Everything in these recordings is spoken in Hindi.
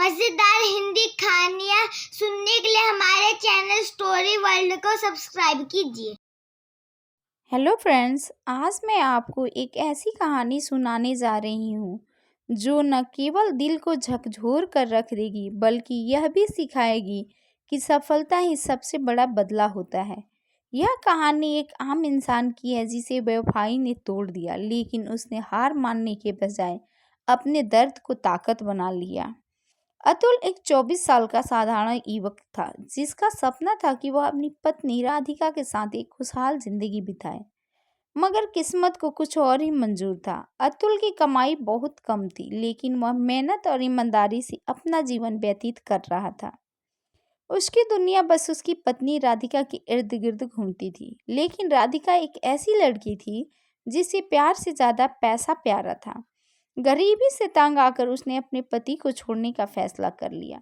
मजेदार हिंदी कहानियाँ सुनने के लिए हमारे चैनल स्टोरी वर्ल्ड को सब्सक्राइब कीजिए। हेलो फ्रेंड्स, आज मैं आपको एक ऐसी कहानी सुनाने जा रही हूँ जो न केवल दिल को झकझोर कर रख देगी बल्कि यह भी सिखाएगी कि सफलता ही सबसे बड़ा बदला होता है। यह कहानी एक आम इंसान की है जिसे बेवफाई ने तोड़ दिया, लेकिन उसने हार मानने के बजाय अपने दर्द को ताकत बना लिया। अतुल एक 24 साल का साधारण युवक था जिसका सपना था कि वह अपनी पत्नी राधिका के साथ एक खुशहाल जिंदगी बिताए। मगर किस्मत को कुछ और ही मंजूर था। अतुल की कमाई बहुत कम थी, लेकिन वह मेहनत और ईमानदारी से अपना जीवन व्यतीत कर रहा था। उसकी दुनिया बस उसकी पत्नी राधिका के इर्द गिर्द घूमती थी, लेकिन राधिका एक ऐसी लड़की थी जिसे प्यार से ज्यादा पैसा प्यारा था। गरीबी से तंग आकर उसने अपने पति को छोड़ने का फैसला कर लिया।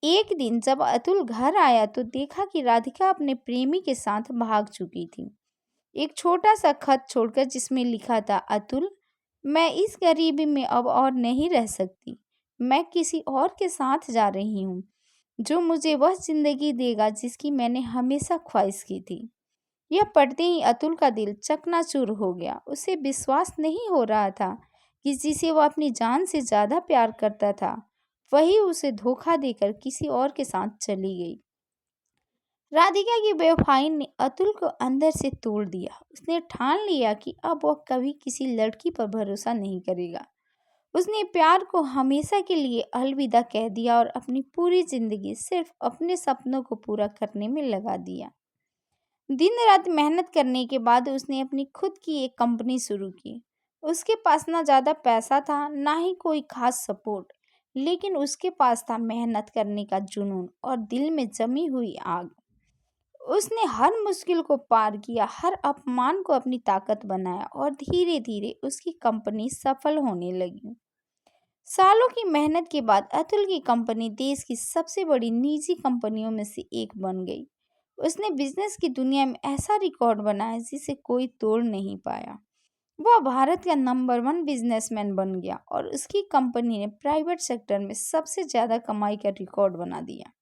एक दिन जब अतुल घर आया तो देखा कि राधिका अपने प्रेमी के साथ भाग चुकी थी। एक छोटा सा खत छोड़कर जिसमें लिखा था, अतुल, मैं इस गरीबी में अब और नहीं रह सकती। मैं किसी और के साथ जा रही हूँ जो मुझे वह जिंदगी देगा जिसकी मैंने हमेशा ख्वाहिश की थी। यह पढ़ते ही अतुल का दिल चकनाचूर हो गया। उसे विश्वास नहीं हो रहा था कि जिसे वह अपनी जान से ज्यादा प्यार करता था वही उसे धोखा देकर किसी और के साथ चली गई। राधिका की बेवफाई ने अतुल को अंदर से तोड़ दिया। उसने ठान लिया कि अब वह कभी किसी लड़की पर भरोसा नहीं करेगा। उसने प्यार को हमेशा के लिए अलविदा कह दिया और अपनी पूरी जिंदगी सिर्फ अपने सपनों को पूरा करने में लगा दिया। दिन रात मेहनत करने के बाद उसने अपनी खुद की एक कंपनी शुरू की। उसके पास ना ज़्यादा पैसा था, ना ही कोई खास सपोर्ट, लेकिन उसके पास था मेहनत करने का जुनून और दिल में जमी हुई आग। उसने हर मुश्किल को पार किया, हर अपमान को अपनी ताकत बनाया और धीरे धीरे उसकी कंपनी सफल होने लगी। सालों की मेहनत के बाद अतुल की कंपनी देश की सबसे बड़ी निजी कंपनियों में से एक बन गई। उसने बिजनेस की दुनिया में ऐसा रिकॉर्ड बनाया जिसे कोई तोड़ नहीं पाया। वह भारत का नंबर 1 बिजनेसमैन बन गया और उसकी कंपनी ने प्राइवेट सेक्टर में सबसे ज्यादा कमाई का रिकॉर्ड बना दिया।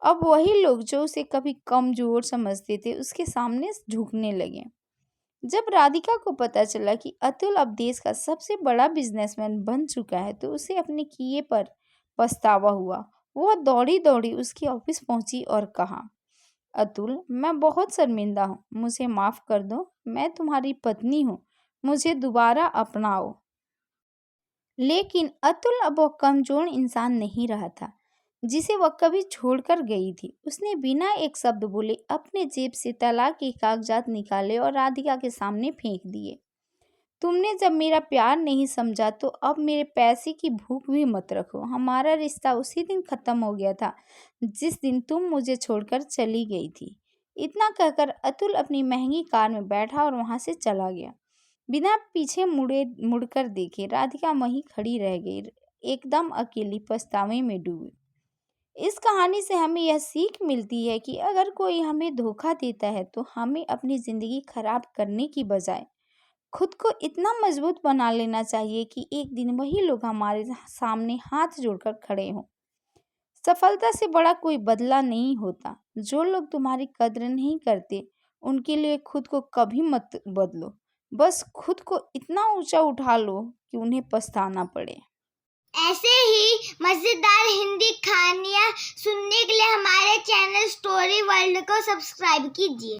अब वही लोग जो उसे कभी कमजोर समझते थे उसके सामने झुकने लगे। जब राधिका को पता चला कि अतुल अब देश का सबसे बड़ा बिजनेसमैन बन चुका है तो उसे अपने किए पर पछतावा हुआ। वह दौड़ी दौड़ी उसके ऑफिस पहुंची और कहा, अतुल, मैं बहुत शर्मिंदा हूँ, मुझे माफ कर दो। मैं तुम्हारी पत्नी हूँ, मुझे दोबारा अपनाओ। लेकिन अतुल अब वो कमजोर इंसान नहीं रहा था जिसे वह कभी छोड़कर गई थी। उसने बिना एक शब्द बोले अपने जेब से तलाक के कागजात निकाले और राधिका के सामने फेंक दिए। तुमने जब मेरा प्यार नहीं समझा तो अब मेरे पैसे की भूख भी मत रखो। हमारा रिश्ता उसी दिन खत्म हो गया था जिस दिन तुम मुझे छोड़कर चली गई थी। इतना कहकर अतुल अपनी महंगी कार में बैठा और वहां से चला गया। बिना पीछे मुड़कर देखे राधिका वहीं खड़ी रह गई, एकदम अकेली, पछतावे में डूबी। इस कहानी से हमें यह सीख मिलती है कि अगर कोई हमें धोखा देता है तो हमें अपनी जिंदगी खराब करने की बजाय खुद को इतना मजबूत बना लेना चाहिए कि एक दिन वही लोग हमारे सामने हाथ जोड़कर खड़े हों। सफलता से बड़ा कोई बदला नहीं होता। जो लोग तुम्हारी कद्र नहीं करते उनके लिए खुद को कभी मत बदलो। बस खुद को इतना ऊंचा उठा लो कि उन्हें पछताना पड़े। ऐसे ही मजेदार हिंदी कहानियाँ सुनने के लिए हमारे चैनल स्टोरी वर्ल्ड को सब्सक्राइब कीजिए।